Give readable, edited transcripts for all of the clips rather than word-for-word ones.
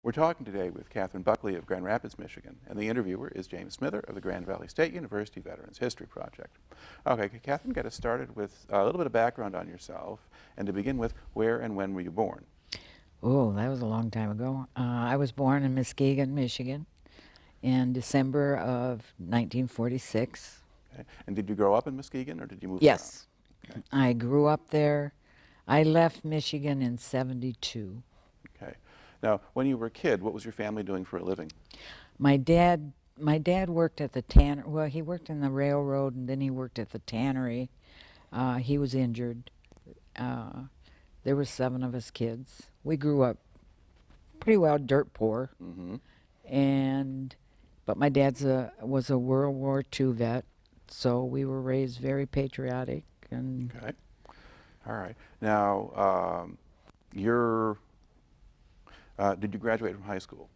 We're talking today with Catherine Buckley of Grand Rapids, Michigan, and the interviewer is James Smither of the Grand Valley State University Veterans History Project. Okay, Catherine, get us started with a little bit of background on yourself, and to begin with, where and when were you born? Oh, that was a long time ago. I was born in Muskegon, Michigan, in December of 1946. Okay. And did you grow up in Muskegon, or did you move Yes, around? Okay. I grew up there. I left Michigan in 72. Okay. Now, when you were a kid, what was your family doing for a living? My dad worked at the tanner. Well, he worked in the railroad, and then he worked at the tannery. He was injured. There were 7 of us kids. We grew up pretty well dirt poor. Mm-hmm. But my was a World War II vet, so we were raised very patriotic. And Okay. All right. Now, did you graduate from high school?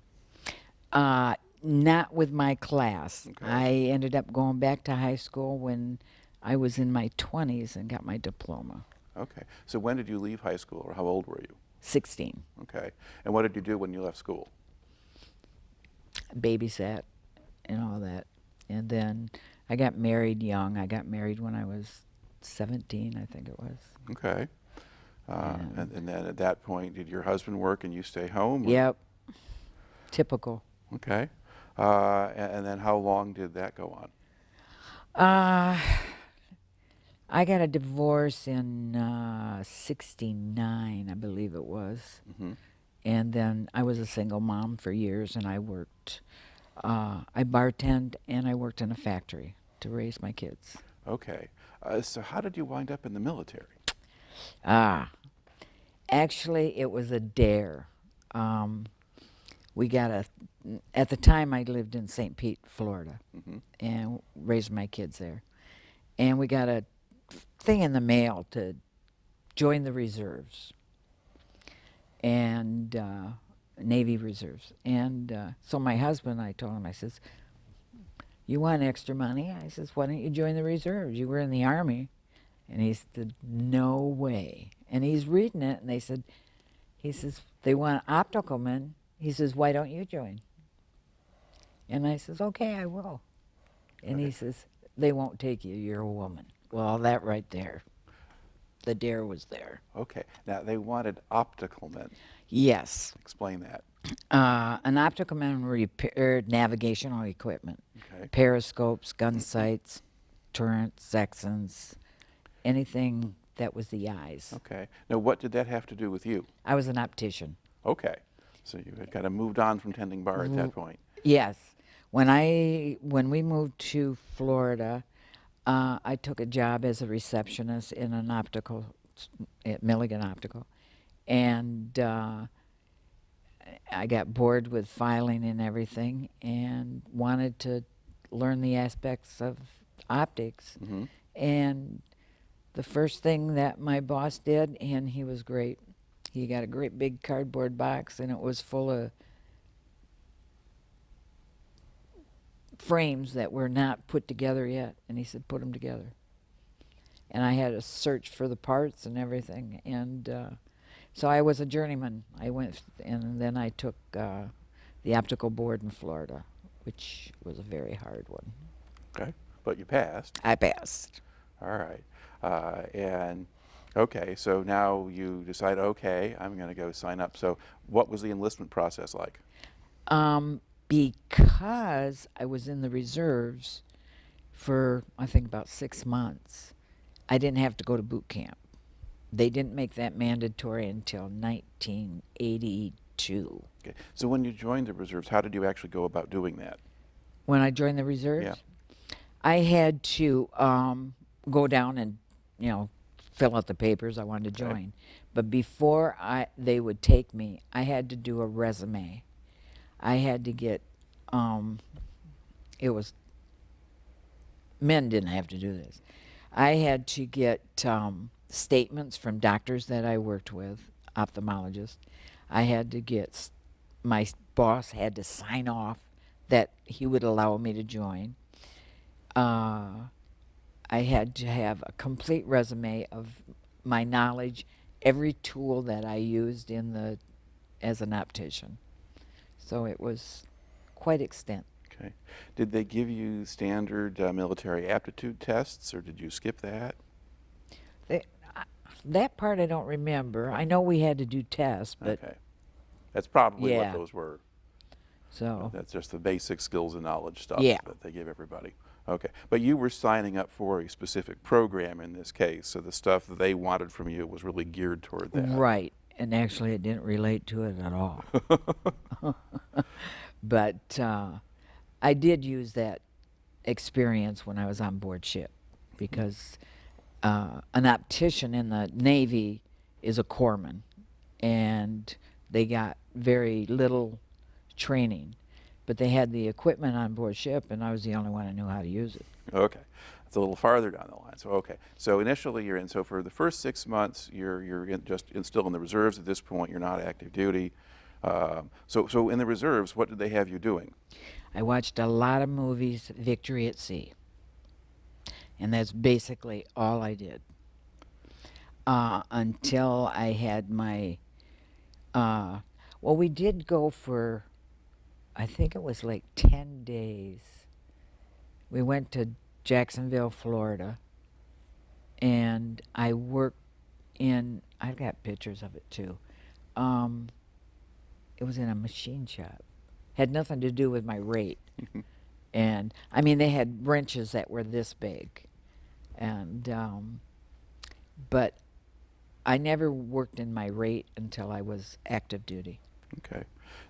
not with my class. Okay. I ended up going back to high school when I was in my 20s and got my diploma. Okay. So when did you leave high school, or how old were you? 16. Okay. And what did you do when you left school? Babysat and all that. And then I got married young. I got married when I was 17, I think it was. Okay. And then at that point, did your husband work and you stay home? Or? Yep. Typical. Okay. And then how long did that go on? I got a divorce in 69, I believe it was. Mm-hmm. And then I was a single mom for years, and I worked. I bartended, and I worked in a factory to raise my kids. Okay. So how did you wind up in the military? Actually, it was a dare. At the time I lived in St. Pete, Florida, Mm-hmm. and raised my kids there. And we got a thing in the mail to join the reserves and Navy reserves. And so my husband, I told him, I says, "You want extra money?" I says, "Why don't you join the reserves? You were in the Army." And he said, "No way." And he's reading it, and he says, "They want optical men." He says, "Why don't you join?" And I says, "Okay, I will." And Okay. he says, "They won't take you. You're a woman." Well, that right there, the dare was there. Okay. Now, they wanted optical men. Yes. Explain that. An optical man repaired navigational equipment, Okay. periscopes, gunsights, turrets, sections, anything that was the eyes. Okay. Now, what did that have to do with you? I was an optician. Okay. So you had kind of moved on from tending bar at that point. Yes. When we moved to Florida, I took a job as a receptionist in an optical, at Milligan Optical, and I got bored with filing and everything, and wanted to learn the aspects of optics. Mm-hmm. And the first thing that my boss did, and he was great, he got a great big cardboard box, and it was full of frames that were not put together yet, and he said, "Put them together." And I had to search for the parts and everything, and so I was a journeyman. I went, and then I took the optical board in Florida, which was a very hard one. Okay. But you passed. I passed. All right. Okay, so now you decide, okay, I'm going to go sign up. So what was the enlistment process like? Because I was in the reserves for, I think, about 6 months, I didn't have to go to boot camp. They didn't make that mandatory until 1982. Okay. So when you joined the reserves, how did you actually go about doing that? When I joined the reserves, Yeah. I had to go down and, fill out the papers I wanted to Okay. join. But before they would take me, I had to do a resume. I had to get, men didn't have to do this. I had to get statements from doctors that I worked with, ophthalmologists. I had to get, my boss had to sign off that he would allow me to join. I had to have a complete resume of my knowledge, every tool that I used as an optician. So it was quite extent. Okay. Did they give you standard military aptitude tests, or did you skip that? They, I, that part I don't remember. I know we had to do tests, but Okay. That's probably what yeah. those were. So That's just the basic skills and knowledge stuff yeah. that they give everybody. Okay. But you were signing up for a specific program in this case, so the stuff that they wanted from you was really geared toward that. Right. And actually, it didn't relate to it at all. But I did use that experience when I was on board ship, because an optician in the Navy is a corpsman, and they got very little training. But they had the equipment on board ship, and I was the only one who knew how to use it. Okay. It's a little farther down the line. So, okay. So initially you're in. So for the first 6 months, you're still in the reserves at this point. You're not active duty. So in the reserves, what did they have you doing? I watched a lot of movies, Victory at Sea. And that's basically all I did. Until I had my, well, we did go for, I think it was like 10 days. We went to Jacksonville, Florida, and I worked in, I've got pictures of it too. It was in a machine shop. Had nothing to do with my rate. And I mean, they had wrenches that were this big. And, but I never worked in my rate until I was active duty. Okay.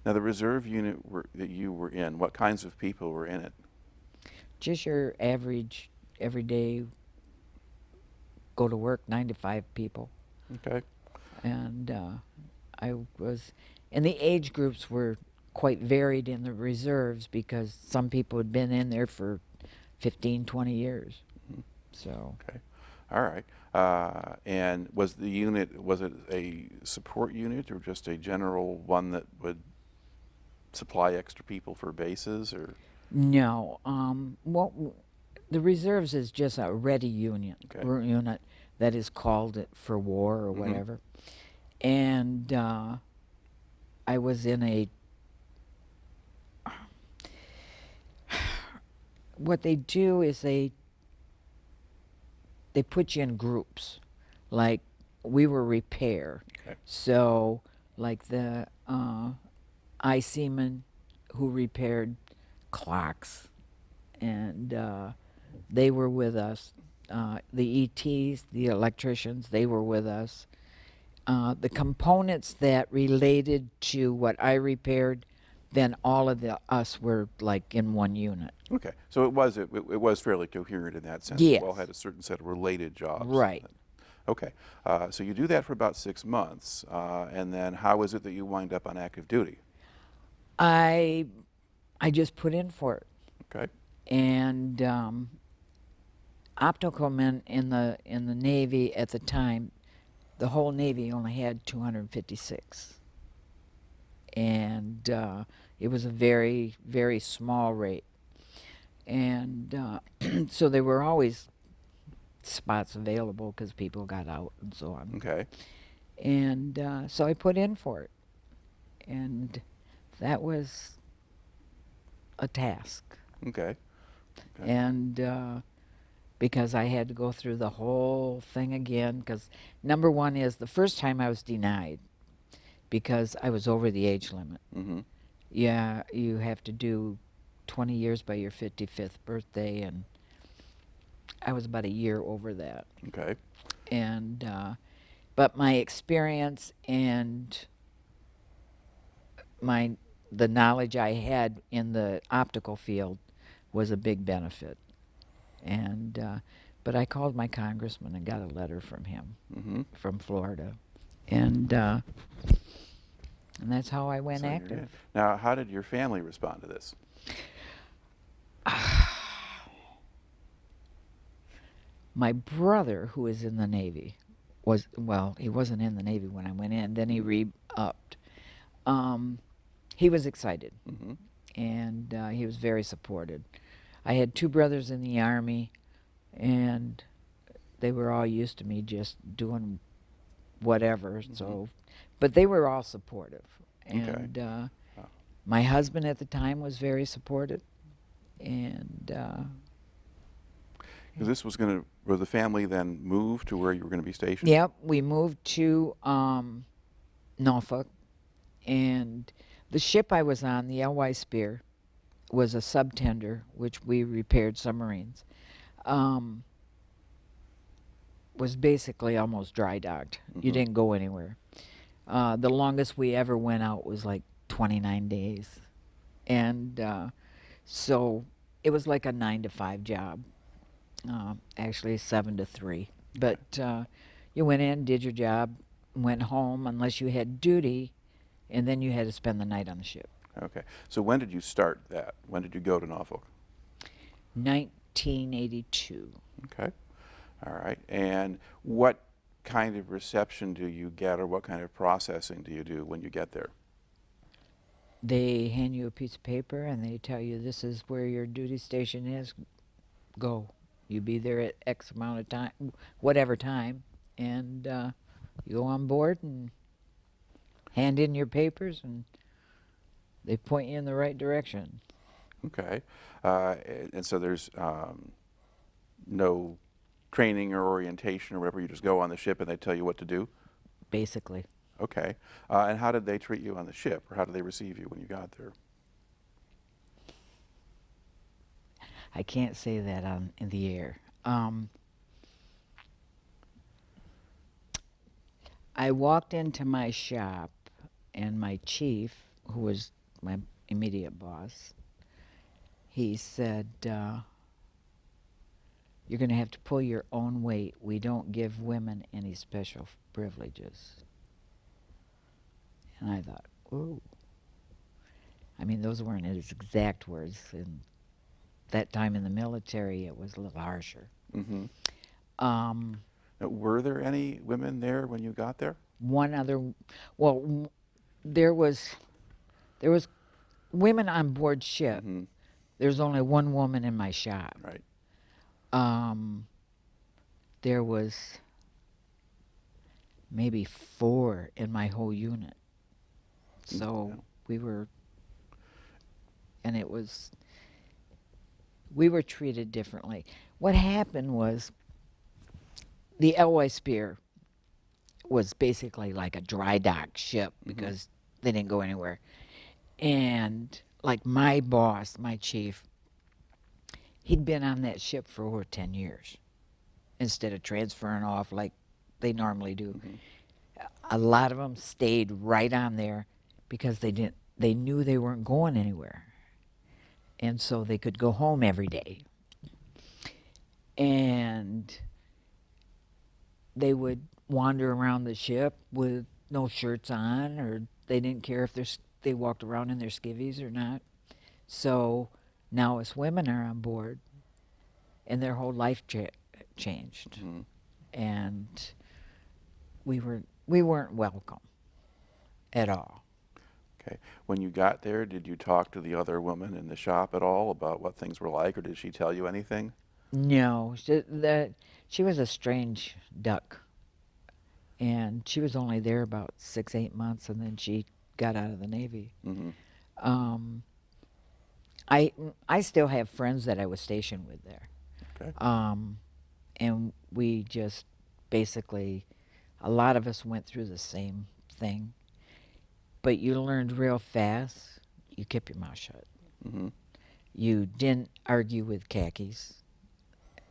Now the reserve unit that you were in, what kinds of people were in it? Just your average, everyday, go to work, 9 to 5 people. Okay. And I was, and the age groups were quite varied in the reserves, because some people had been in there for 15, 20 years. So. Okay. All right. And was the unit, was it a support unit or just a general one that would supply extra people for bases, or? No. The reserves is just a ready unit, unit that is called it for war or whatever. And I was in a, what they do is they put you in groups. Like, we were repair. Okay. So, like the eye seamen who repaired clocks, and they were with us. The ETs, the electricians, they were with us. The components that related to what I repaired, then all of us were like in one unit. Okay. So it was fairly coherent in that sense. Yes. You all had a certain set of related jobs. Right. Okay. So you do that for about 6 months, and then how is it that you wind up on active duty? I just put in for it. Okay. And optical men in the Navy at the time, the whole Navy only had 256, and it was a very, very small rate. And so there were always spots available because people got out and so on. Okay. And so I put in for it, and that was a task. Okay. And because I had to go through the whole thing again, because number one is the first time I was denied because I was over the age limit. Yeah, you have to do 20 years by your 55th birthday, and I was about a year over that. Okay. And but my experience and the knowledge I had in the optical field was a big benefit. And but I called my congressman and got a letter from him from Florida, and that's how I went active. Now, how did your family respond to this? My brother, who is in the Navy, he wasn't in the Navy when I went in. Then he re-upped. He was excited, and he was very supported. I had 2 brothers in the Army, and they were all used to me just doing whatever. So, but they were all supportive, and My husband at the time was very supportive, and 'Cause this was going to, will the family then move to where you were going to be stationed? yep, we moved to Norfolk, and the ship I was on, the L.Y. Spear, was a subtender, which we repaired submarines. Was basically almost dry docked. You Mhm. didn't go anywhere. The longest we ever went out was like 29 days. And so it was like a 9 to 5 job, actually 7 to 3. But you went in, did your job, went home unless you had duty, and then you had to spend the night on the ship. Okay. So when did you start that? When did you go to Norfolk? 1982. Okay. All right. And what kind of reception do you get, or what kind of processing do you do when you get there? They hand you a piece of paper and they tell you this is where your duty station is. Go. You be there at X amount of time, whatever time, and you go on board and hand in your papers, and they point you in the right direction. Okay. And so there's no training or orientation or whatever. You just go on the ship and they tell you what to do? Basically. Okay. And how did they treat you on the ship, or how did they receive you when you got there? I can't say that in the air. I walked into my shop, and my chief, who was my immediate boss, he said, you're going to have to pull your own weight. We don't give women any special privileges. And I thought, ooh. I mean, those weren't his exact words. In that time in the military, it was a little harsher. Mm-hmm. Now, were there any women there when you got there? One other, well, there was women on board ship. Mm-hmm. There's only one woman in my shop. Right. There was maybe 4 in my whole unit. So Yeah. we were, and we were treated differently. What happened was the L.Y. Spear was basically like a dry dock ship because they didn't go anywhere. And like my boss, my chief, he'd been on that ship for over 10 years instead of transferring off like they normally do. Mm-hmm. A lot of them stayed right on there because they knew they weren't going anywhere. And so they could go home every day. And they would wander around the ship with no shirts on, or they didn't care if they walked around in their skivvies or not. So now us women are on board, and their whole life changed. Mm-hmm. And we weren't welcome at all. Okay. When you got there, did you talk to the other woman in the shop at all about what things were like, or did she tell you anything? No, she was a strange duck, and she was only there about 6-8 months, and then she got out of the Navy. Mm-hmm. I still have friends that I was stationed with there, Okay. and we just basically, a lot of us went through the same thing, but you learned real fast. You kept your mouth shut. Mm-hmm. You didn't argue with khakis.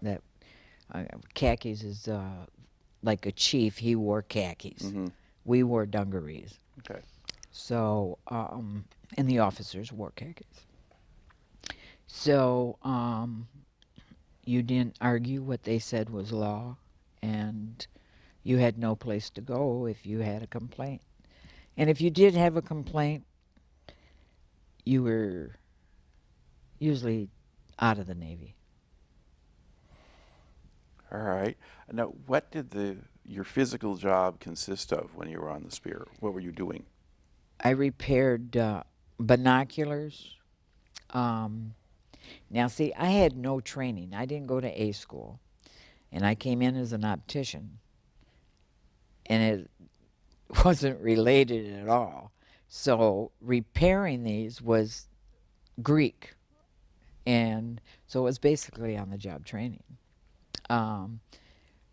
That khakis is like a chief. He wore khakis. Mm-hmm. We wore dungarees. Okay. So, and the officers wore khakis. So, you didn't argue what they said was law, and you had no place to go if you had a complaint. And if you did have a complaint, you were usually out of the Navy. All right. Now, what did your physical job consist of when you were on the Spear? What were you doing? I repaired binoculars. Now, see, I had no training. I didn't go to A school, and I came in as an optician, and it wasn't related at all So repairing these was Greek, and so it was basically on the job training. Um,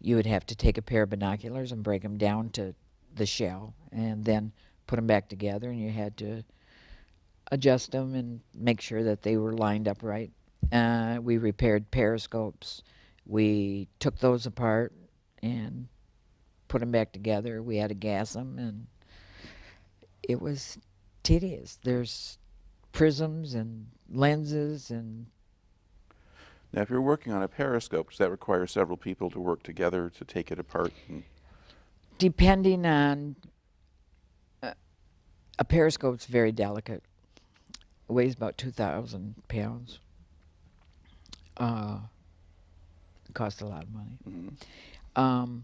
you would have to take a pair of binoculars and break them down to the shell and then put them back together, and you had to adjust them and make sure that they were lined up right. We repaired periscopes. We took those apart and put them back together. We had to gas them, and it was tedious. There's prisms and lenses, and Now, if you're working on a periscope, does that require several people to work together to take it apart? depending on a periscope's very delicate. It weighs about 2,000 pounds. It costs a lot of money. Mm-hmm.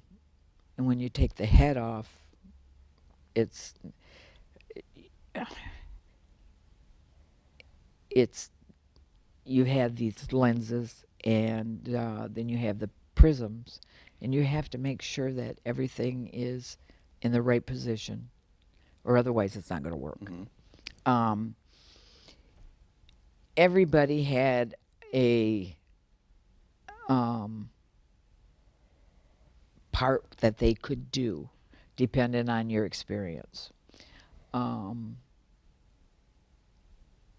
And when you take the head off, it's you have these lenses, and then you have the prisms, and you have to make sure that everything is in the right position, or otherwise it's not going to work. Mm-hmm. Everybody had a part that they could do, depending on your experience.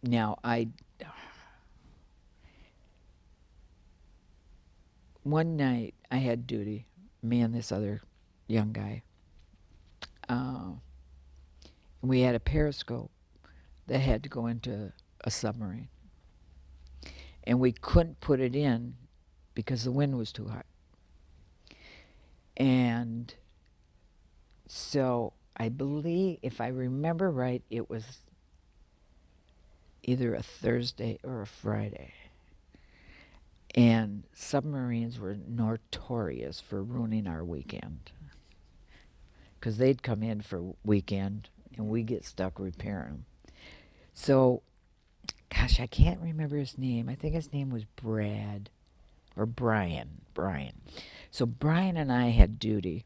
Now, one night I had duty, me and this other young guy. We had a periscope that had to go into a submarine. And we couldn't put it in because the wind was too high. And so I believe, if I remember right, it was either a Thursday or a Friday. And submarines were notorious for ruining our weekend, because they'd come in for weekend and we get stuck repairing them. So, gosh, I can't remember his name. I think his name was Brad or Brian. So Brian and I had duty,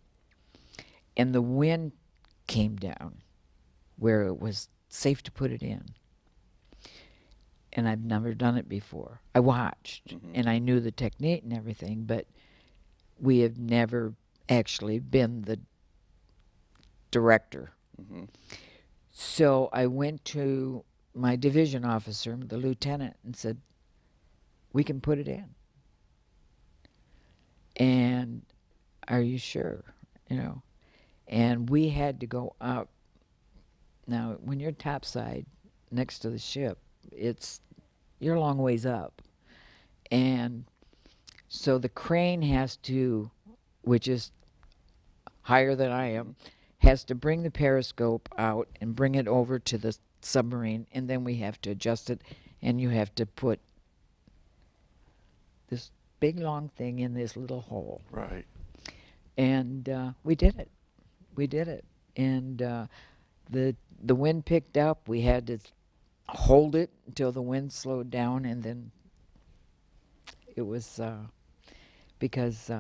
and the wind came down where it was safe to put it in. And I've never done it before. I watched, Mm-hmm. and I knew the technique and everything, but we have never actually been the director. Mm-hmm. So I went to my division officer, the lieutenant, and said, "We can put it in." And are you sure? You know, and we had to go up. Now, when you're topside next to the ship, you're a long ways up, and so the crane has to, which is higher than I am, has to bring the periscope out and bring it over to the submarine, and then we have to adjust it, and you have to put this big long thing in this little hole. Right. And we did it. We did it. And the wind picked up. We had to hold it until the wind slowed down, and then it was because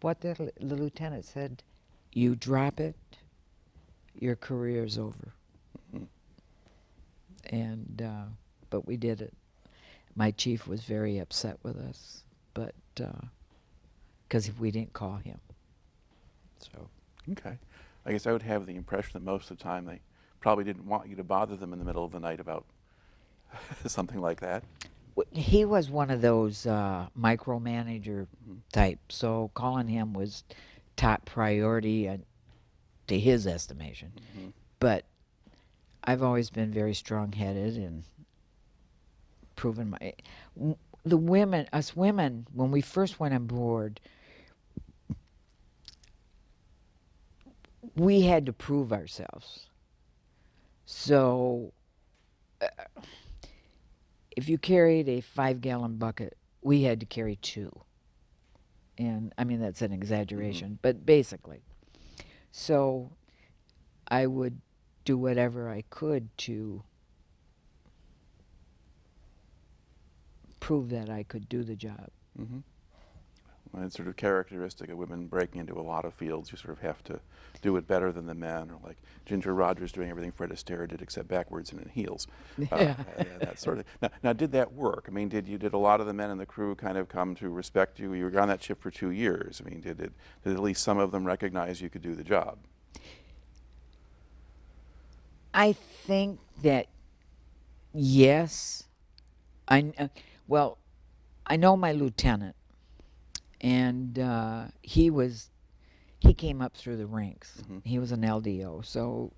what the lieutenant said, you drop it, your career's over. Mm-hmm. And but we did it. My chief was very upset with us, but because we didn't call him. So Okay. I guess I would have the impression that most of the time they probably didn't want you to bother them in the middle of the night about something like that. he was one of those micromanager type, so calling him was top priority to his estimation. Mm-hmm. But I've always been very strong-headed and proven the women, us women, when we first went on board, we had to prove ourselves. So if you carried a 5-gallon bucket, we had to carry 2. And I mean, that's an exaggeration, but basically. So I would do whatever I could to prove that I could do the job. Mm-hmm. And it's sort of characteristic of women breaking into a lot of fields. You sort of have to do it better than the men, or like Ginger Rogers doing everything Fred Astaire did except backwards and in heels. Yeah. That sort of thing. Now, did that work? I mean, did a lot of the men in the crew kind of come to respect you? You were on that ship for 2 years. I mean, did at least some of them recognize you could do the job? I think that yes. Well, I know my lieutenant, and he came up through the ranks. Mm-hmm. He was an LDO, so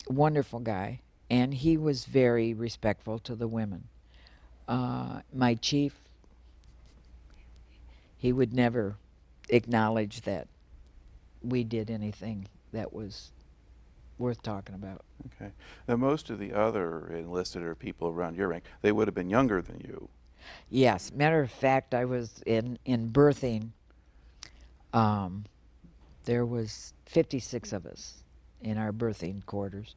wonderful guy, and he was very respectful to the women. My chief, he would never acknowledge that we did anything that was worth talking about. Okay. Now, most of the other enlisted or people around your rank, they would have been younger than you. Yes, matter of fact, I was in berthing. There was 56 of us in our berthing quarters,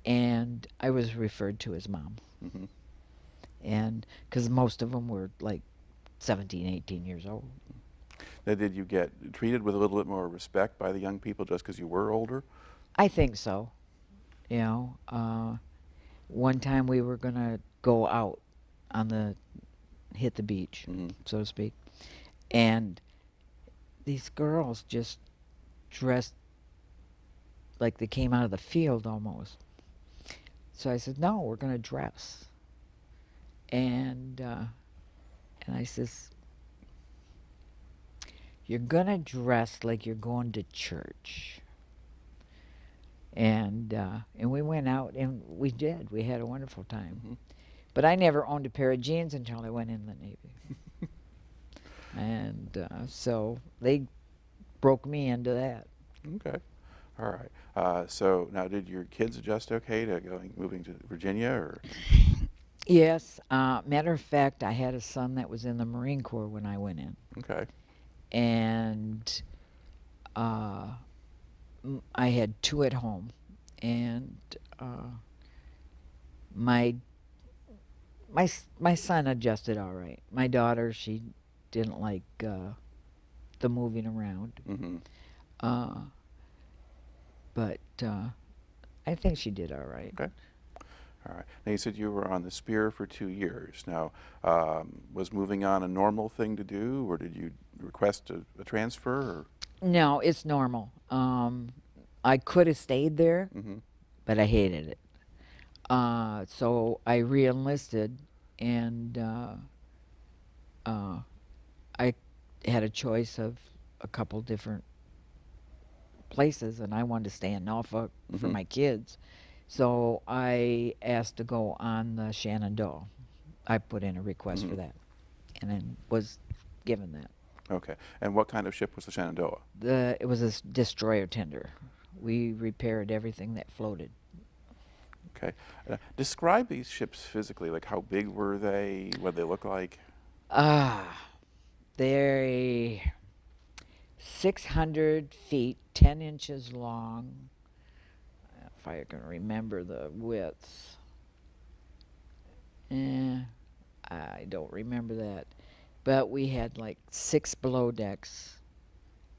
and I was referred to as mom. Mm-hmm. And because most of them were like 17, 18 years old. Now, did you get treated with a little bit more respect by the young people just because you were older? I think so. You know, one time we were going to go out on hit the beach, Mm-hmm. so to speak. And these girls just dressed like they came out of the field almost. So I said, no, we're going to dress. And I says, you're going to dress like you're going to church. And we went out, and we did. We had a wonderful time. Mm-hmm. But I never owned a pair of jeans until I went in the Navy. And so they broke me into that. Okay. All right. So now, did your kids adjust okay to moving to Virginia, or? Yes. Matter of fact, I had a son that was in the Marine Corps when I went in. Okay. And I had 2 at home. And my son adjusted all right. My daughter, she didn't like the moving around. Mm-hmm. But I think she did all right. Okay. All right. Now, you said you were on the Spear for 2 years. Now, was moving on a normal thing to do, or did you request a transfer? Or? No, it's normal. I could have stayed there, Mm-hmm. but I hated it. So I re-enlisted, and I had a choice of a couple different places, and I wanted to stay in Norfolk for Mhm. my kids. So I asked to go on the Shenandoah. I put in a request for Mhm. that, and then was given that. Okay. And what kind of ship was the Shenandoah? It was a destroyer tender. We repaired everything that floated. Okay. Describe these ships physically. Like, how big were they? What did they look like? They're 600 feet, 10 inches long. If I can remember the widths. I don't remember that. But we had like 6 below decks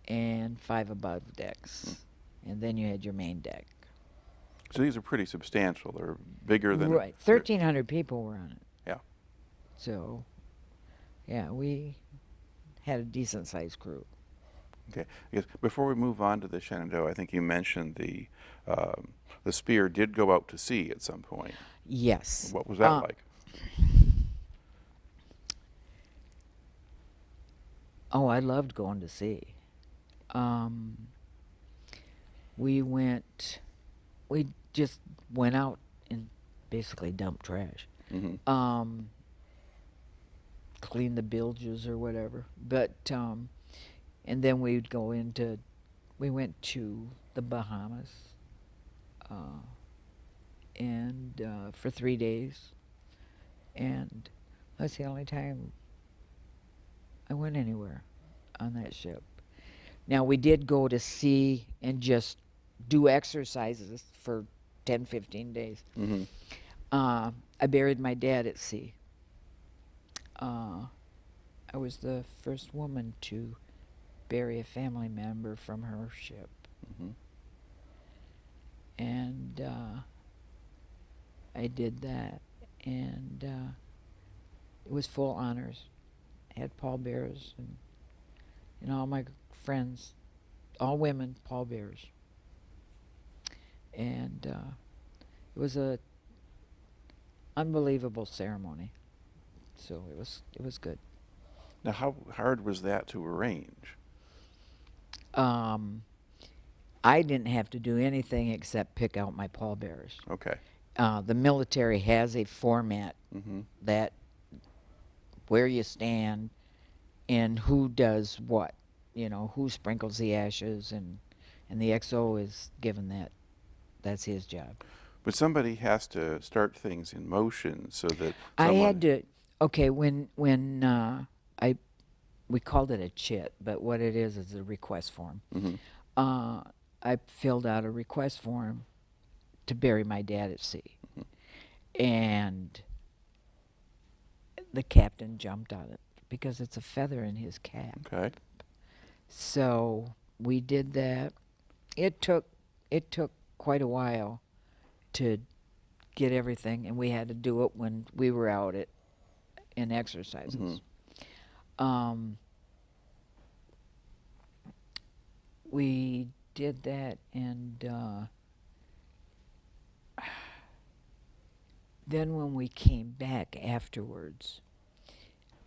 and 5 above decks. And then you had your main deck. So these are pretty substantial. They're bigger than... Right. 1,300 people were on it. Yeah. So, yeah, we had a decent-sized crew. Okay. I guess before we move on to the Shenandoah, I think you mentioned the Spear did go out to sea at some point. Yes. What was that like? Oh, I loved going to sea. We just went out and basically dumped trash. Mm-hmm. Cleaned the bilges or whatever. But, and then we went to the Bahamas, and for 3 days. And that's the only time I went anywhere on that ship. Now, we did go to sea and just do exercises for 10, 15 days. Mm-hmm. I buried my dad at sea. I was the first woman to bury a family member from her ship. Hmm. And I did that. And it was full honors. I had pallbearers and all my friends, all women pallbearers. And it was a unbelievable ceremony. So it was good. Now, how hard was that to arrange? Um, I didn't have to do anything except pick out my pallbearers. Okay. The military has a format Hmm. that where you stand and who does what, who sprinkles the ashes, and the XO is given that. That's his job. But somebody has to start things in motion so that I someone. had to. Okay, when I we called it a chit, but what it is a request form. Hmm. Uh, I filled out a request form to bury my dad at sea, and the captain jumped on it because it's a feather in his cap. Okay. So we did that. It took quite a while to get everything, and we had to do it when we were out in exercises. Um, we did that, and then when we came back afterwards,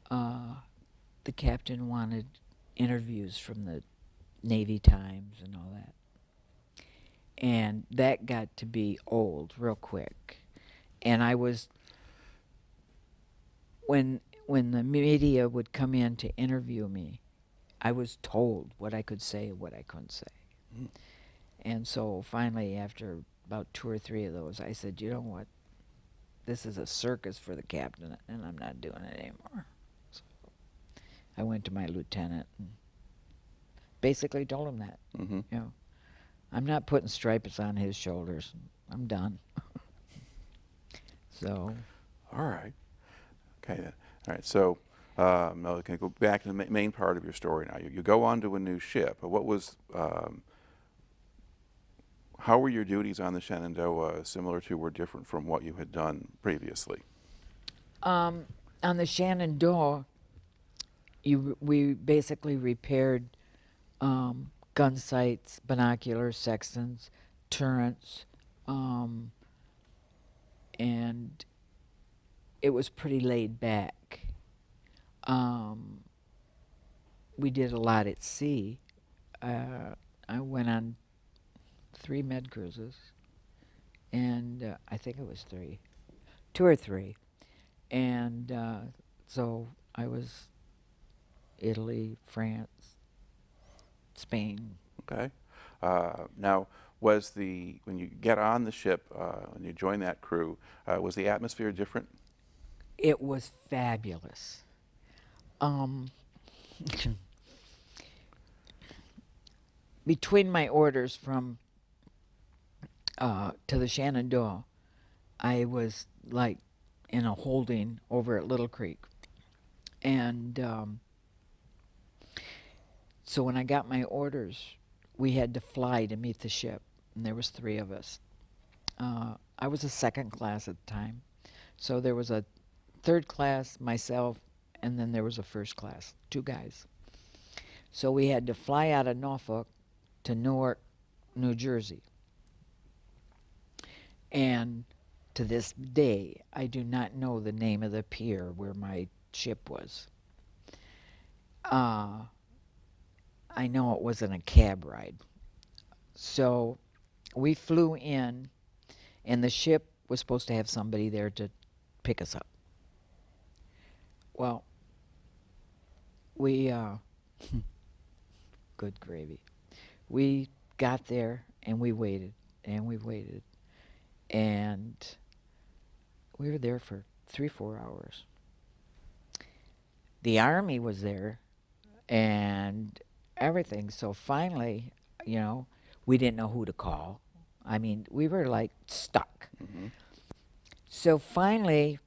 the captain wanted interviews from the Navy Times and all that. And that got to be old real quick. And I was, when the media would come in to interview me, I was told what I could say and what I couldn't say. Mm. And so finally, after about 2 or 3 of those, I said, you know what? This is a circus for the captain, and I'm not doing it anymore. So I went to my lieutenant and basically told him that. Hmm. I'm not putting stripes on his shoulders. I'm done. So. All right. Okay. All right. So now we can go back to the main part of your story now. You go on to a new ship. What was, how were your duties on the Shenandoah similar to or different from what you had done previously? On the Shenandoah, we basically repaired gunsights, binoculars, sextants, turrets, and it was pretty laid back. We did a lot at sea. I went on 3 med cruises, and I think it was 3, 2 or 3, and so I was Italy, France, Spain. Okay. Now, was when you get on the ship, when you join that crew, was the atmosphere different? It was fabulous. Between my orders from to the Shenandoah, I was like in a holding over at Little Creek, and so when I got my orders, we had to fly to meet the ship, and there was 3 of us. I was a second class at the time, so there was a third class, myself, and then there was a first class, 2 guys. So we had to fly out of Norfolk to Newark, New Jersey. And to this day, I do not know the name of the pier where my ship was. I know it wasn't a cab ride. So we flew in, and the ship was supposed to have somebody there to pick us up. Well, we, good gravy. We got there, and we waited, and we waited. And we were there for 3-4 hours. The Army was there, and everything. So finally, we didn't know who to call. I mean, we were like stuck. Hmm. So finally,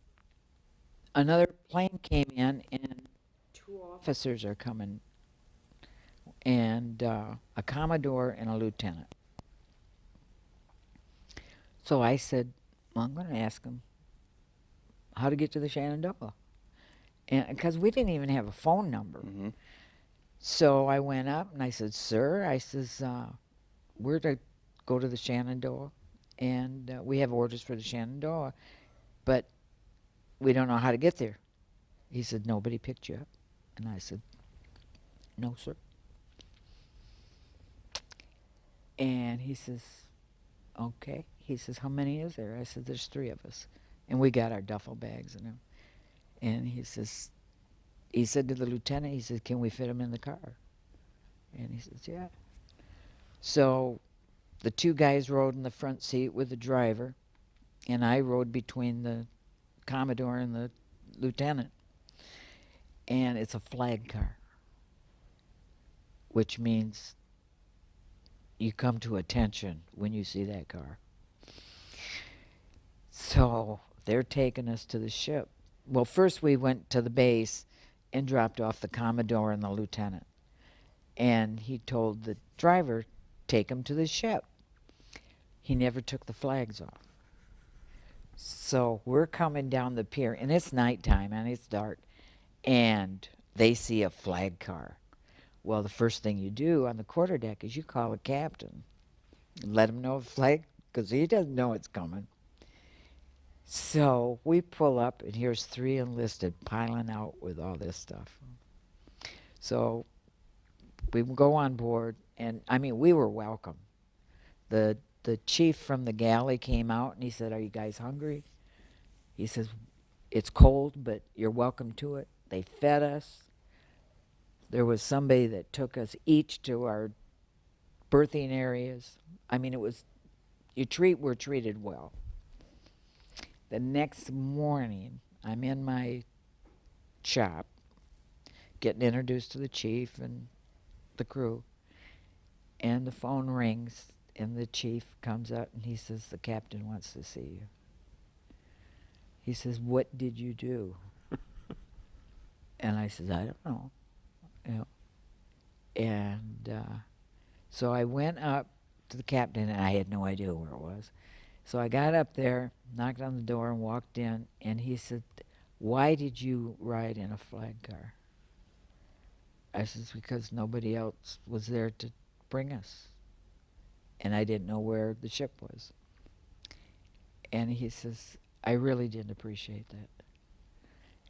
another plane came in, and 2 officers are coming, and a commodore and a lieutenant. So I said, well, I'm going to ask them how to get to the Shenandoah. And because we didn't even have a phone number. Mm-hmm. So I went up and I said, sir, I says, we're to go to the Shenandoah, and we have orders for the Shenandoah, but we don't know how to get there. He said, nobody picked you up. And I said, no, sir. And he says, okay. He says, how many is there? I said, there's 3 of us. And we got our duffel bags and everything. And he said to the lieutenant, he says, can we fit him in the car? And he says, yeah. So the 2 guys rode in the front seat with the driver, and I rode between the commodore and the lieutenant. And it's a flag car, which means you come to attention when you see that car. So they're taking us to the ship. Well, first we went to the base and dropped off the commodore and the lieutenant. And he told the driver, take him to the ship. He never took the flags off. So we're coming down the pier, and it's nighttime, and it's dark, and they see a flag car. Well, the first thing you do on the quarterdeck is you call the captain, let him know the flag, because he doesn't know it's coming. So we pull up, and here's 3 enlisted piling out with all this stuff. So we go on board, and I mean, we were welcome. The chief from the galley came out, and he said, are you guys hungry? He says, it's cold, but you're welcome to it. They fed us. There was somebody that took us each to our berthing areas. I mean, it was, we're treated well. The next morning, I'm in my shop, getting introduced to the chief and the crew, and the phone rings, and the chief comes up, and he says, the captain wants to see you. He says, what did you do? And I said, I don't know. You know. And so I went up to the captain, and I had no idea where it was. So I got up there, knocked on the door, and walked in, and he said, why did you ride in a flag car? I said, because nobody else was there to bring us. And I didn't know where the ship was. And he says, I really didn't appreciate that.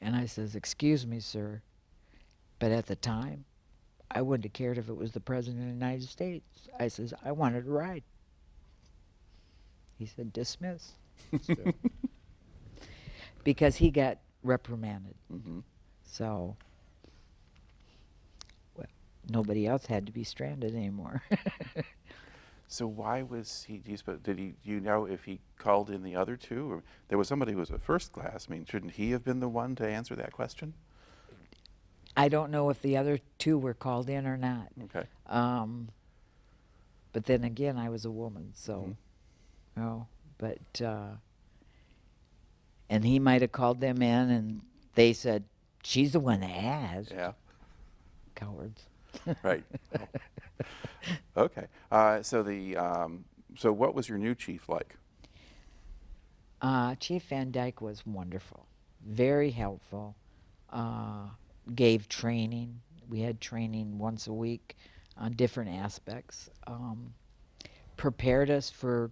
And I says, excuse me, sir, but at the time, I wouldn't have cared if it was the President of the United States. I says, I wanted to ride. He said, dismiss. So, because he got reprimanded. Mm-hmm. So, well, nobody else had to be stranded anymore. So why was he, do you know if he called in the other 2? Or there was somebody who was a first class. I mean, shouldn't he have been the one to answer that question? I don't know if the other 2 were called in or not. Okay. But then again, I was a woman, so, no. But, and he might have called them in, and they said, she's the one that has. Yeah. Cowards. Right. Oh. Okay. So what was your new chief like? Chief Van Dyke was wonderful, very helpful, gave training. We had training once a week on different aspects. Prepared us for,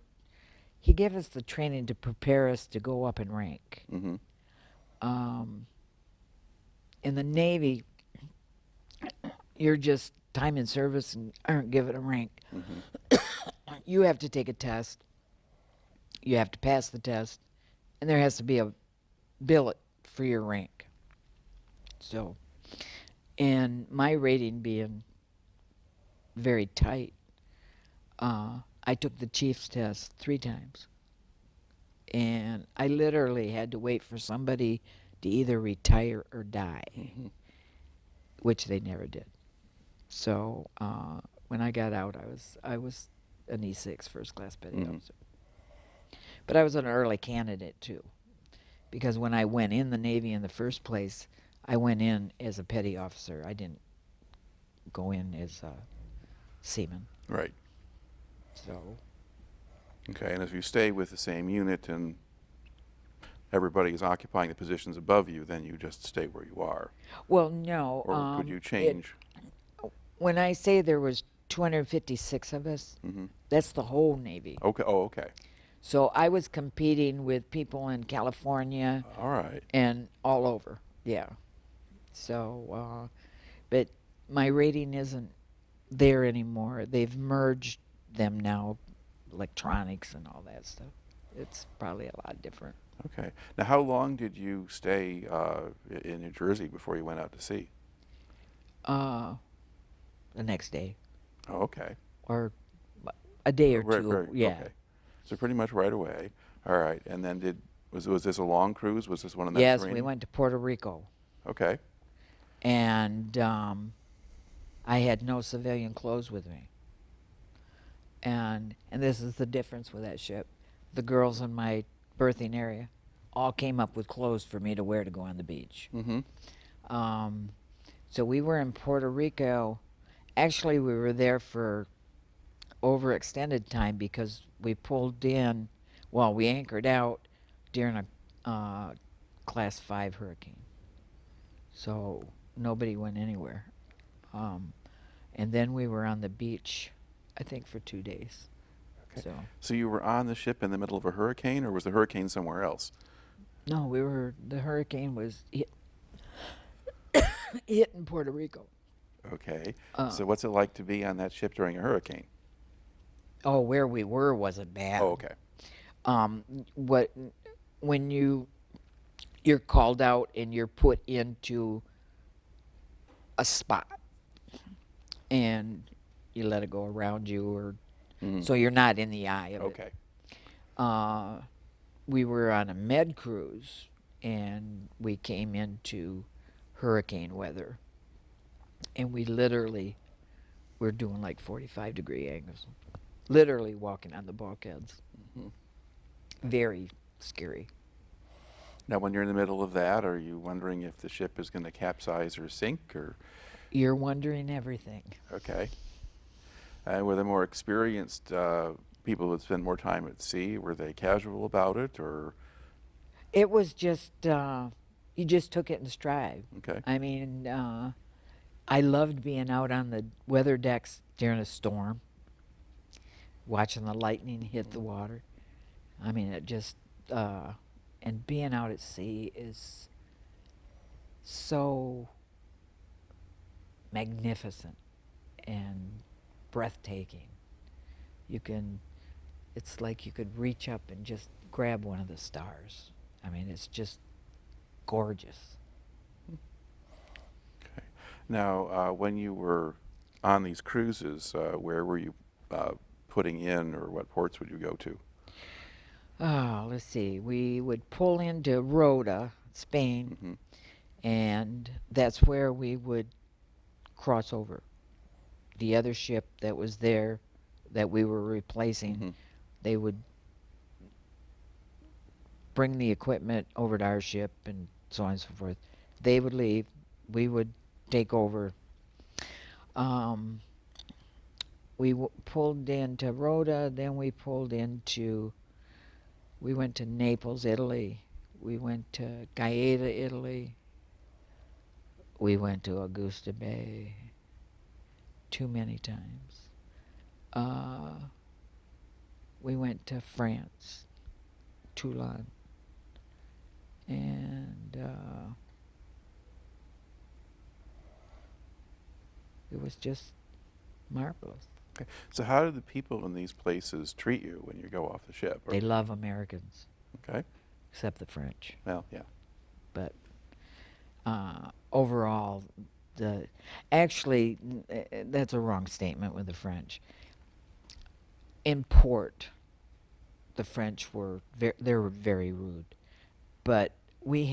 he gave us the training to prepare us to go up in rank. Mm-hmm. In the Navy, you're just time in service and aren't given a rank. Mm-hmm. You have to take a test. You have to pass the test, and there has to be a billet for your rank. So, and my rating being very tight, I took the chief's test 3 times. And I literally had to wait for somebody to either retire or die, which they never did. So when I got out, I was an E6 first class petty officer. But I was an early candidate too, because when I went in the Navy in the first place, I went in as a petty officer. I didn't go in as a seaman. Right. So, Okay, and if you stay with the same unit and everybody is occupying the positions above you, then you just stay where you are. well, no. Or could you change? When I say there was 256 of us, Mm-hmm. that's the whole Navy. Okay. Oh, okay. So I was competing with people in California All right. and all over. Yeah. So, but my rating isn't there anymore. They've merged them now, electronics and all that stuff. It's probably a lot different. Okay. Now, how long did you stay in New Jersey before you went out to sea? The next day, Oh, okay. or a day or Right, two. right, Yeah. okay. So pretty much right away. All right. And then was this a long cruise? Was this one of the Yes, Mediterranean? we went to Puerto Rico, Okay. and I had no civilian clothes with me. And this is the difference with that ship. The girls in my berthing area all came up with clothes for me to wear to go on the beach. Mm-hmm. So we were in Puerto Rico. Actually, we were there for overextended time because we pulled in, well, we anchored out during a Class 5 hurricane. So nobody went anywhere. And then we were on the beach, I think, for 2 days. Okay. So you were on the ship in the middle of a hurricane, or was the hurricane somewhere else? No, the hurricane was hit in Puerto Rico. Okay. So what's it like to be on that ship during a hurricane? Oh, where we were wasn't bad. Oh, okay. When you're called out and you're put into a spot and you let it go around you, or so you're not in the eye of Okay. it. We were on a med cruise and we came into hurricane weather, and we literally were doing like 45-degree angles, literally walking on the bulkheads. Very scary. Now, when you're in the middle of that, are you wondering if the ship is going to capsize or sink, or? You're wondering everything. Okay. And were the more experienced people who had spent more time at sea, were they casual about it, or? It was just, you just took it in stride. Okay. I mean, I loved being out on the weather decks during a storm, watching the lightning hit the water. I mean, it just, and being out at sea is so magnificent and breathtaking. It's like you could reach up and just grab one of the stars. I mean, it's just gorgeous. Okay. Now, when you were on these cruises, where were you putting in, or what ports would you go to? Oh, let's see. We would pull into Rota, Spain, and that's where we would cross over. The other ship that was there that we were replacing, they would bring the equipment over to our ship and so on and so forth. They would leave. We would take over. We pulled into Rota, then we went to Naples, Italy. We went to Gaeta, Italy. We went to Augusta Bay too many times. We went to France, Toulon. And it was just marvelous. Okay. So how do the people in these places treat you when you go off the ship? They love Americans. Okay. Except the French. Well, yeah. But overall, actually, that's a wrong statement with the French. In port, the French were they were very rude, but we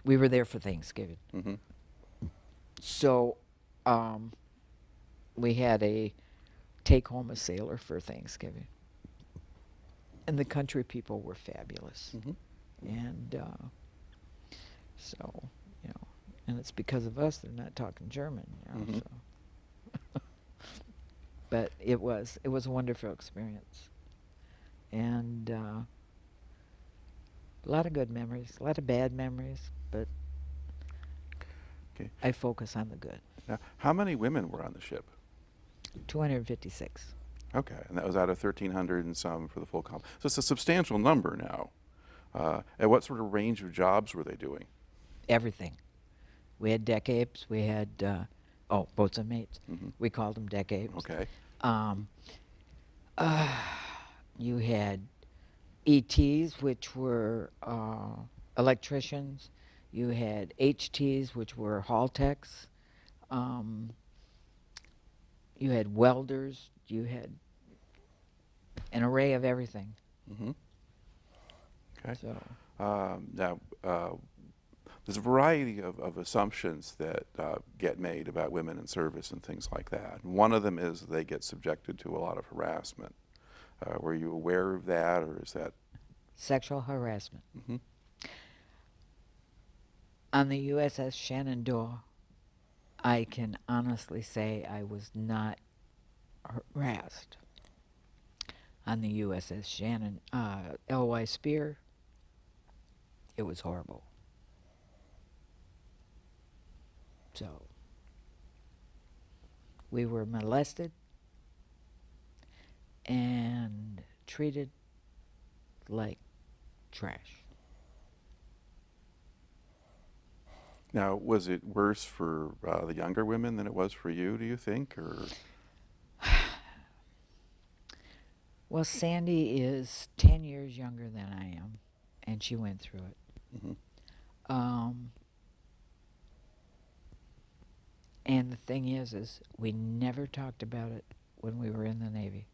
were there for Thanksgiving, so we had a take home a sailor for Thanksgiving, and the country people were fabulous, and so and it's because of us they're not talking German. You know, Mhm. so. But it was a wonderful experience, and a lot of good memories, a lot of bad memories, but Okay. I focus on the good. Now, how many women were on the ship? 256. Okay, and that was out of 1,300 and some for the full comp. So it's a substantial number now. And what sort of range of jobs were they doing? Everything. We had deck apes. We had boats and mates. Mm-hmm. We called them deck apes. Okay. Um, you had ETs, which were electricians. You had HTs, which were hall techs. You had welders. You had an array of everything. Mm-hmm. Okay. So Now, there's a variety of assumptions that get made about women in service and things like that. And one of them is they get subjected to a lot of harassment. Were you aware of that, or is that? sexual harassment. Mm-hmm. On the USS Shenandoah, I can honestly say I was not harassed. On the USS L.Y. Spear, it was horrible. So, we were molested and treated like trash. Now, was it worse for the younger women than it was for you, do you think, or? Well, Sandy is 10 years younger than I am, and she went through it. Mm-hmm. And the thing is we never talked about it when we were in the Navy.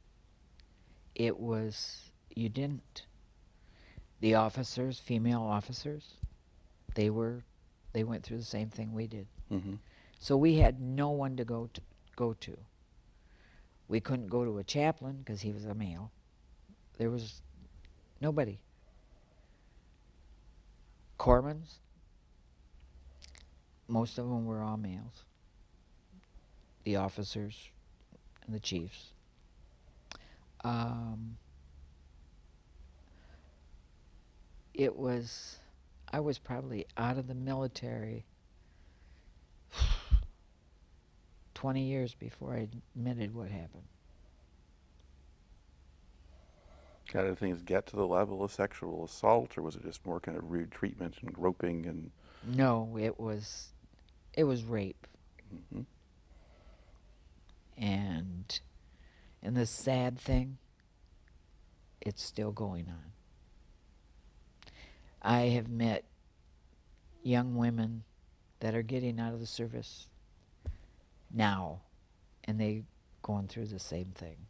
It was, you didn't. The officers, female officers, they went through the same thing we did. Mm-hmm. So we had no one to go to. We couldn't go to a chaplain because he was a male. There was nobody. Corpsmen, most of them were all males. The officers and the chiefs. I was probably out of the military 20 years before I admitted what happened. Did things get to the level of sexual assault, or was it just more kind of rude treatment and groping and? No, it was rape. Mm-hmm. And the sad thing, it's still going on. I have met young women that are getting out of the service now, and they going through the same thing.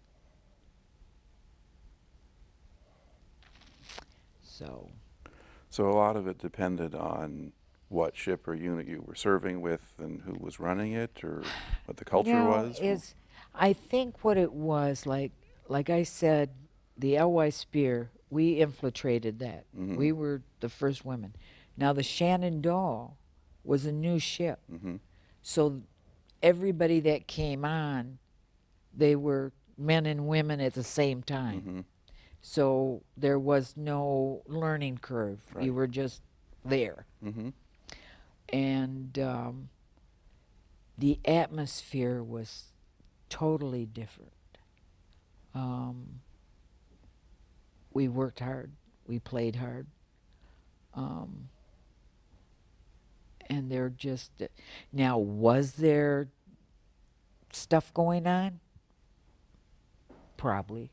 So a lot of it depended on what ship or unit you were serving with and who was running it, or what the culture was? I think what it was, like I said, the L.Y. Spear, we infiltrated that. Mm-hmm. We were the first women. Now the Shenandoah was a new ship. Mm-hmm. So everybody that came on, they were men and women at the same time. Mm-hmm. So there was no learning curve. Right. You were just there. Mm-hmm. And the atmosphere was totally different. We worked hard. We played hard. And they're just... Now, was there stuff going on? Probably.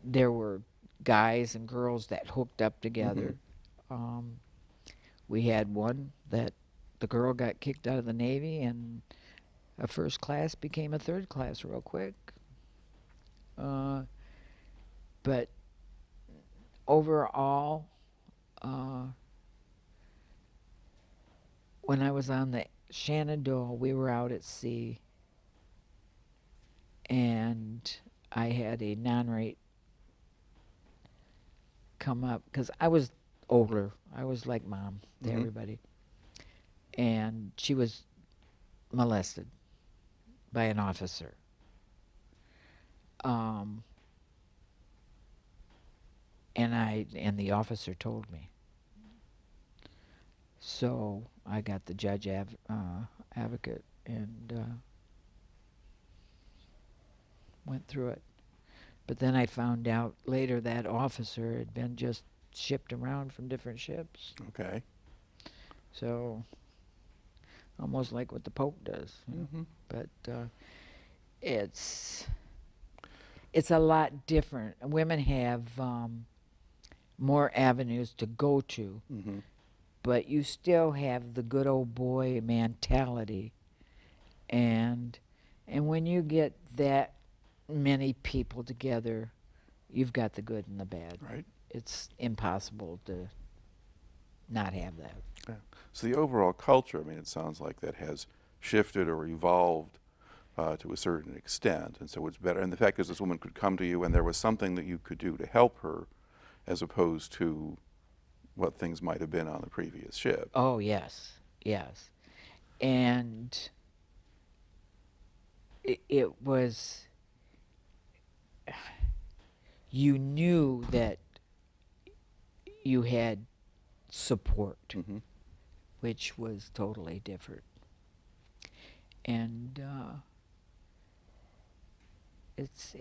There were guys and girls that hooked up together. Mm-hmm. We had one that the girl got kicked out of the Navy, and a first class became a third class real quick. But overall, when I was on the Shenandoah, we were out at sea, and I had a non-rate come up because I was older. I was like mom to Mhm. everybody. And she was molested by an officer. Um, and the officer told me. So I got the advocate and went through it. But then I found out later that officer had been just shipped around from different ships. Okay. So almost like what the Pope does. You know. Mhm. But it's a lot different. Women have more avenues to go to, Mhm. but you still have the good old boy mentality, and when you get that many people together, you've got the good and the bad. Right. It's impossible to not have that. Yeah. So the overall culture, I mean, it sounds like that has shifted or evolved to a certain extent, and so it's better. And the fact is, this woman could come to you, and there was something that you could do to help her, as opposed to what things might have been on the previous ship. Oh yes, yes, and it was. You knew that you had support, Mm-hmm. which was totally different. And it's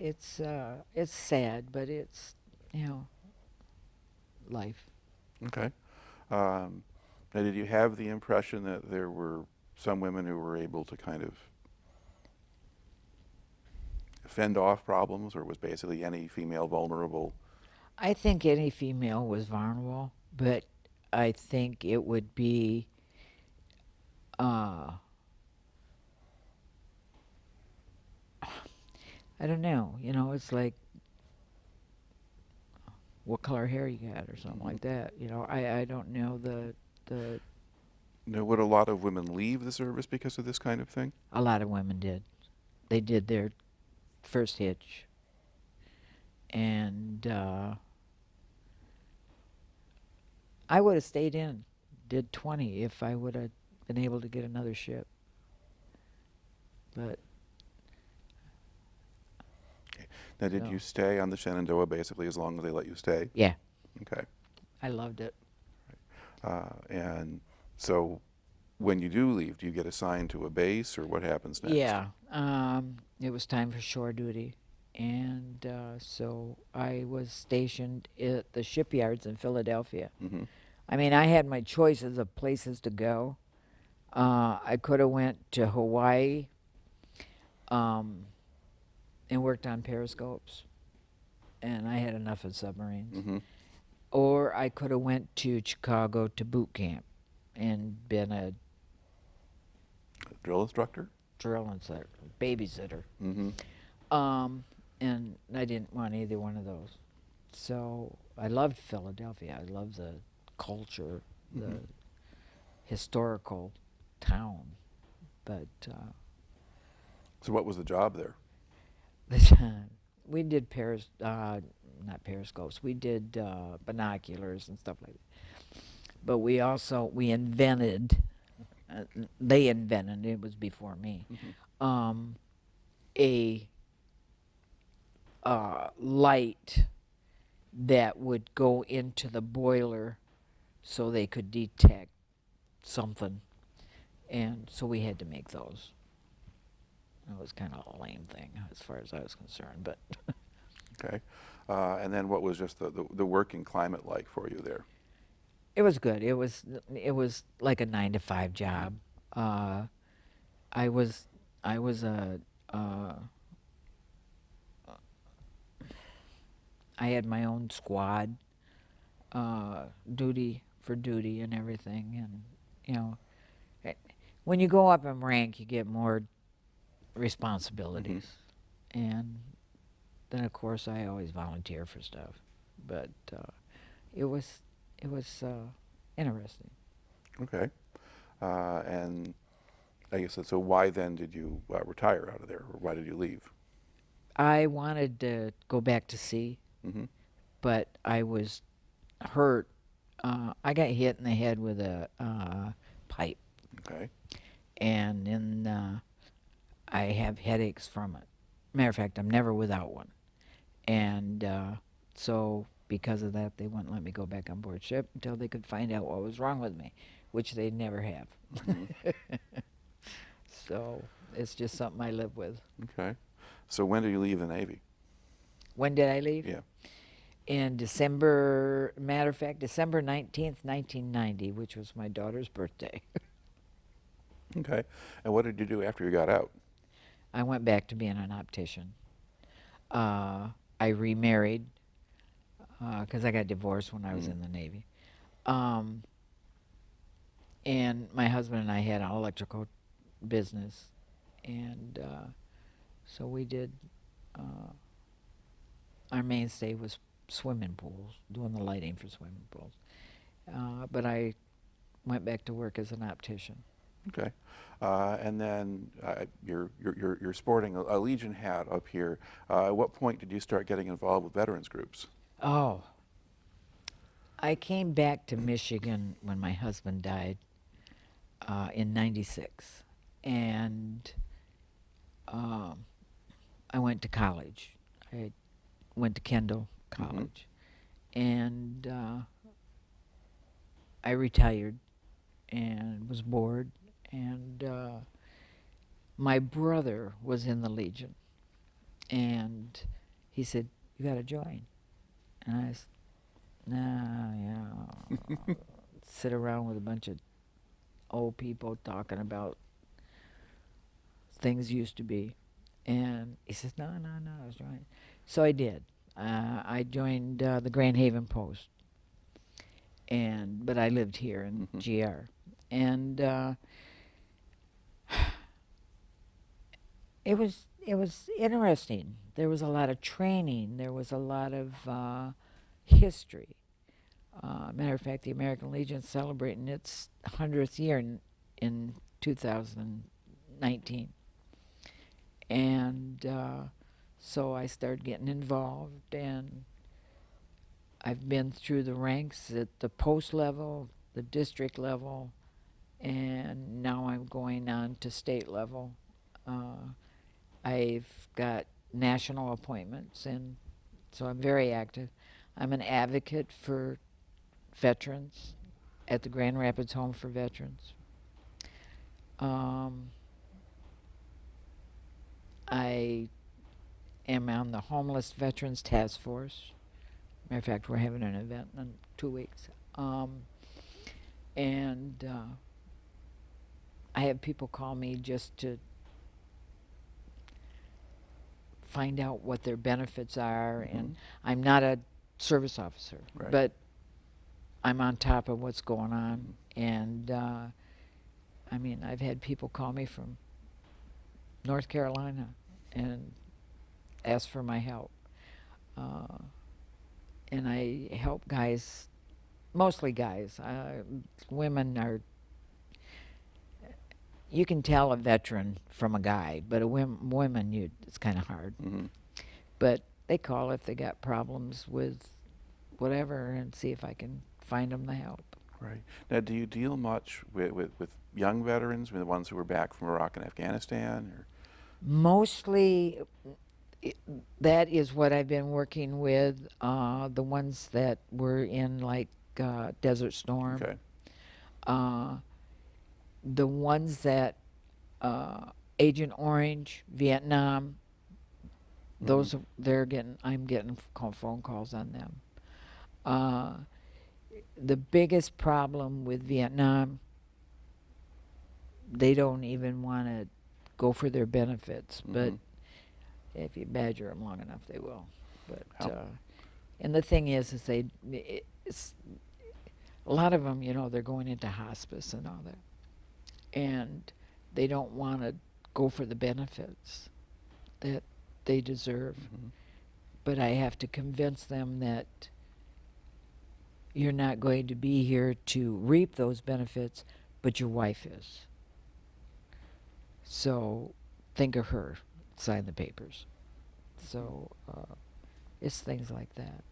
sad, but it's life. Okay. Now, did you have the impression that there were some women who were able to kind of fend off problems, or was basically any female vulnerable? I think any female was vulnerable, but I think it would be I don't know. It's like what color hair you got or something like that. I don't know the Now, would a lot of women leave the service because of this kind of thing? a lot of women did. They did their first hitch, and I would have stayed in, did 20 if I would have been able to get another ship. But Now, did No. you stay on the Shenandoah basically as long as they let you stay? yeah, Okay. I loved it. And so when you do leave, do you get assigned to a base, or what happens next? Yeah, it was time for shore duty, and so I was stationed at the shipyards in Philadelphia. Mm-hmm. I mean, I had my choices of places to go. I could have went to Hawaii and worked on periscopes, and I had enough of submarines. Mm-hmm. Or I could have went to Chicago to boot camp and been a Drill instructor? drill instructor, babysitter. Mm-hmm. And I didn't want either one of those. So I loved Philadelphia. I loved the culture, the Mm-hmm. historical town. But So what was the job there? we did not periscopes. We did binoculars and stuff like that. But we invented. They invented. It was before me. Mm-hmm. A light that would go into the boiler so they could detect something. And so we had to make those. It was kind of a lame thing as far as I was concerned, but Okay. And then what was just the working climate like for you there? it was good. It was like a 9 to 5 job. I was I had my own squad, duty and everything, and when you go up in rank, you get more responsibilities, and then of course I always volunteer for stuff, but it was interesting. Okay. And I guess so. Why then did you retire out of there, or why did you leave? I wanted to go back to sea, Mm-hmm. but I was hurt I got hit in the head with a pipe, Okay. and then I have headaches from it. Matter of fact, I'm never without one. And so because of that, they wouldn't let me go back on board ship until they could find out what was wrong with me, which they never have. Mhm. So it's just something I live with. Okay. So when did you leave the Navy? When did I leave? Yeah. In December, matter of fact, December 19th, 1990, which was my daughter's birthday. Okay. And what did you do after you got out? I went back to being an optician. I remarried because I got divorced when I was in the Navy. And my husband and I had an electrical business. And so we did, our mainstay was swimming pools, doing the lighting for swimming pools. But I went back to work as an optician. Okay. And then you're sporting a Legion hat up here. At what point did you start getting involved with veterans groups? Oh, I came back to Michigan when my husband died in '96. And I went to college. I went to Kendall College. And I retired and was bored. And my brother was in the Legion. And he said, "You got to join." And I said, "Nah, yeah." Sit around with a bunch of old people talking about things used to be. And he says, "No, no, no, I was joining." So I did. I joined the Grand Haven Post. But I lived here in GR. And it was interesting. There was a lot of training. There was a lot of history. Matter of fact, the American Legion celebrating its 100th year in 2019. And so I started getting involved, and I've been through the ranks at the post level, the district level, and now I'm going on to state level. I've got national appointments, and so I'm very active. I'm an advocate for veterans at the Grand Rapids Home for Veterans. I am on the Homeless Veterans Task Force. Matter of fact, we're having an event in 2 weeks. And I have people call me just to find out what their benefits are. And I'm not a service officer, Right. but I'm on top of what's going on. And I mean, I've had people call me from North Carolina and ask for my help. And I help guys, mostly guys. Women are, you can tell a veteran from a guy, but women, it's kind of hard. But they call if they got problems with whatever and see if I can find them the help. Right. Now, do you deal much with young veterans, with the ones who were back from Iraq and Afghanistan? Or? Mostly, that is what I've been working with, the ones that were in like Desert Storm. Okay. The ones that Agent Orange, Vietnam, those I'm getting phone calls on them. The biggest problem with Vietnam, they don't even want to go for their benefits, but if you badger them long enough, they will. But and the thing is it's a lot of them, they're going into hospice and all that, and they don't want to go for the benefits that they deserve. But I have to convince them that you're not going to be here to reap those benefits, but your wife is. So think of her, sign the papers. So it's things like that.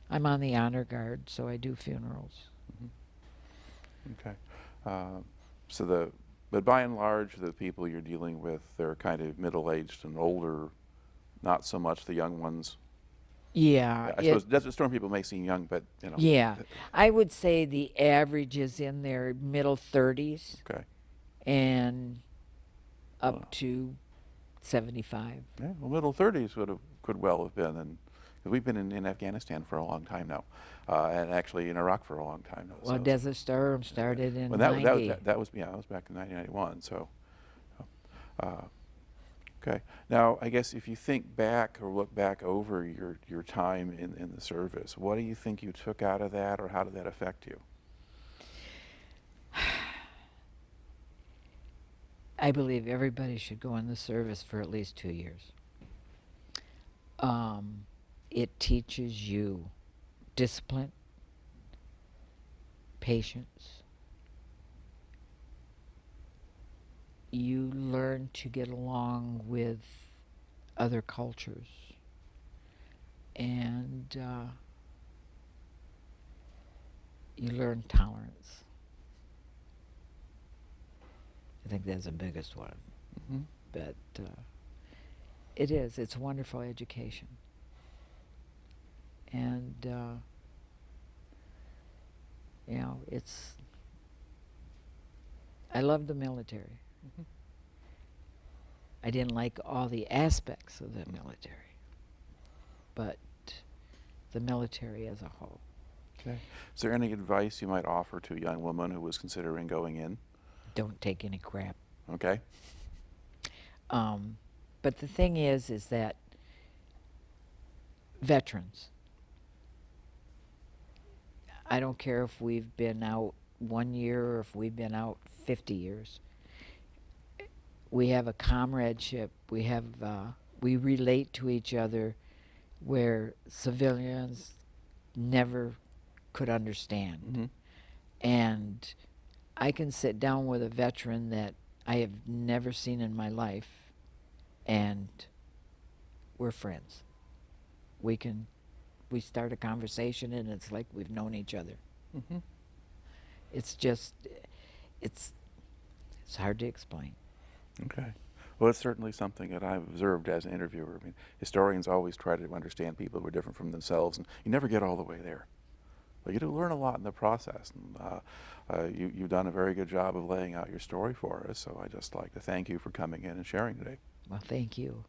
I'm on the honor guard, so I do funerals. Okay. But by and large, the people you're dealing with, they're kind of middle-aged and older, not so much the young ones. Yeah, Yeah, I suppose Desert Storm people may seem young, but yeah. I would say the average is in their middle 30s Okay. and up Well, to 75. yeah, well, middle 30s could well have been, and 'cause we've been in Afghanistan for a long time now, and actually in Iraq for a long time now. Well, So, Desert Storm started in well, 90. that was yeah, that was back in 1991. So, uh, okay. Now, I guess if you think back or look back over your time in the service, what do you think you took out of that, or how did that affect you? I believe everybody should go in the service for at least 2 years. It teaches you discipline, patience. You learn to get along with other cultures, and you learn tolerance. I think that's the biggest one. Hmm. But it's a wonderful education. And, I love the military. Hmm. I didn't like all the aspects of the military, but the military as a whole. Okay. Is there any advice you might offer to a young woman who was considering going in? Don't take any crap. Okay. But the thing is that veterans, I don't care if we've been out 1 year or if we've been out 50 years. We have a comradeship. We relate to each other where civilians never could understand. Hmm. And I can sit down with a veteran that I have never seen in my life, and we're friends. We start a conversation, and it's like we've known each other. Hmm. It's hard to explain. Okay. Well, it's certainly something that I've observed as an interviewer. I mean, historians always try to understand people who are different from themselves, and you never get all the way there. But you do learn a lot in the process, and you've done a very good job of laying out your story for us, so I'd just like to thank you for coming in and sharing today. Well, thank you.